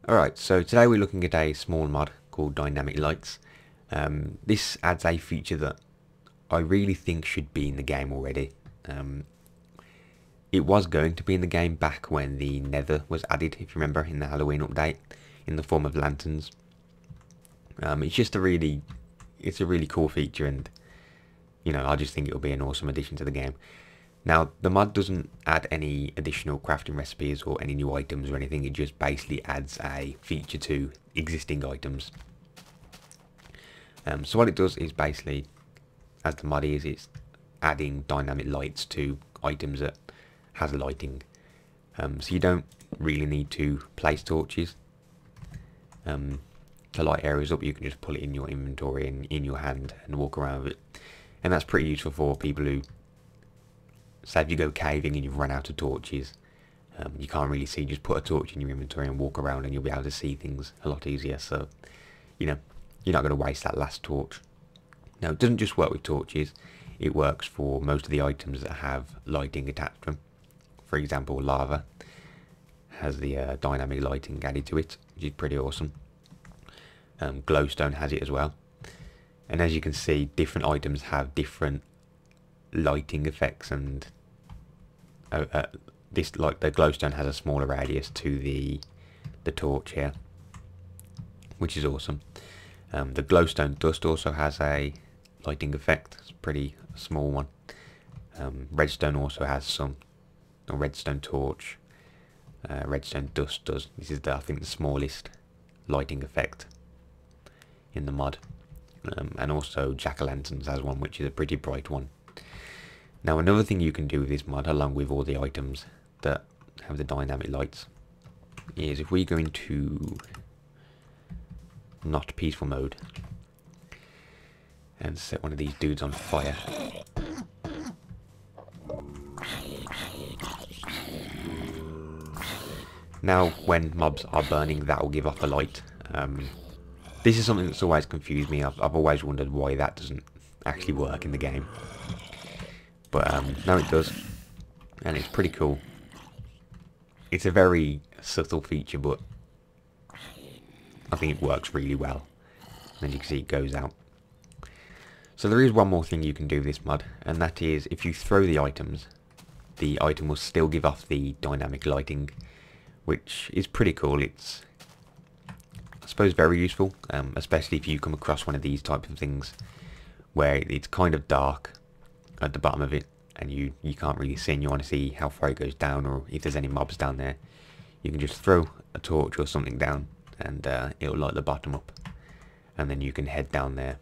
Alright, so today we're looking at a small mod called Dynamic Lights. This adds a feature that I really think should be in the game already. It was going to be in the game back when the Nether was added, if you remember, in the Halloween update, in the form of lanterns. It's a really cool feature, and I just think it'll be an awesome addition to the game. Now, the mod doesn't add any additional crafting recipes or any new items or anything. It just basically adds a feature to existing items. So what it does is basically, as the mod is, it's adding dynamic lights to items that has lighting. So you don't really need to place torches to light areas up. You can just pull it in your inventory and in your hand and walk around with it. And that's pretty useful for people who, say if you go caving and you've run out of torches, you can't really see, just put a torch in your inventory and walk around and you'll be able to see things a lot easier. So, you're not going to waste that last torch. Now, it doesn't just work with torches, it works for most of the items that have lighting attached to them. For example, lava has the dynamic lighting added to it, which is pretty awesome. Glowstone has it as well. And as you can see, different items have different lighting effects, and this, like the glowstone, has a smaller radius to the torch here, which is awesome. The glowstone dust also has a lighting effect. It's a pretty small one. Redstone also has some. A redstone torch, redstone dust does. This is I think the smallest lighting effect in the mod. And also jack-o'-lanterns has one, which is a pretty bright one. Now, another thing you can do with this mod, along with all the items that have the dynamic lights, is if we go into not peaceful mode and set one of these dudes on fire. Now, when mobs are burning, that will give off a light. This is something that's always confused me. I've always wondered why that doesn't actually work in the game. But now it does, and it's pretty cool. It's a very subtle feature, but I think it works really well. And you can see it goes out. So there is one more thing you can do with this mod, and that is if you throw the items, the item will still give off the dynamic lighting, which is pretty cool. It's, I suppose, very useful, especially if you come across one of these types of things where it's kind of dark at the bottom of it and you can't really see and you want to see how far it goes down, or if there's any mobs down there. You can just throw a torch or something down and it'll light the bottom up, and then you can head down there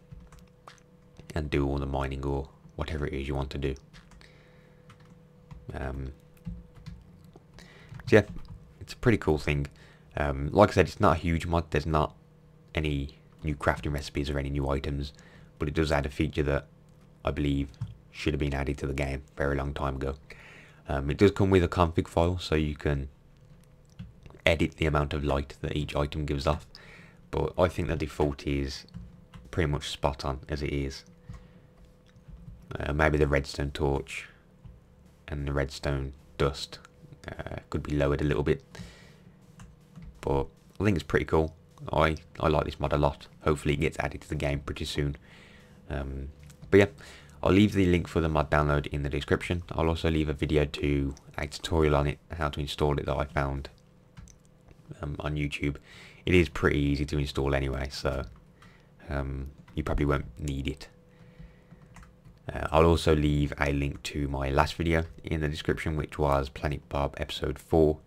and do all the mining or whatever it is you want to do. So yeah, it's a pretty cool thing. Like I said, it's not a huge mod. There's not any new crafting recipes or any new items, but it does add a feature that I believe should have been added to the game a very long time ago. It does come with a config file, so you can edit the amount of light that each item gives off, but I think the default is pretty much spot on as it is. Maybe the redstone torch and the redstone dust could be lowered a little bit, but I think it's pretty cool. I like this mod a lot. Hopefully it gets added to the game pretty soon. But yeah, I'll leave the link for the mod download in the description. I'll also leave a video to a tutorial on it, how to install it, that I found on YouTube. It is pretty easy to install anyway, so you probably won't need it. I'll also leave a link to my last video in the description, which was Planet Bob episode 4.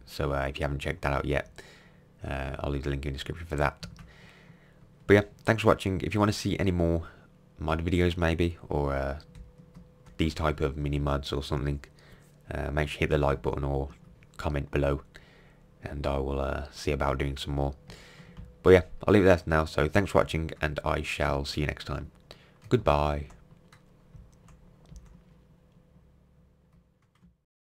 So if you haven't checked that out yet, I'll leave the link in the description for that. But yeah, thanks for watching. If you want to see any more mod videos maybe, or these type of mini mods or something, make sure you hit the like button or comment below, and I will see about doing some more. But yeah, I'll leave it there now. So thanks for watching, and I shall see you next time. Goodbye.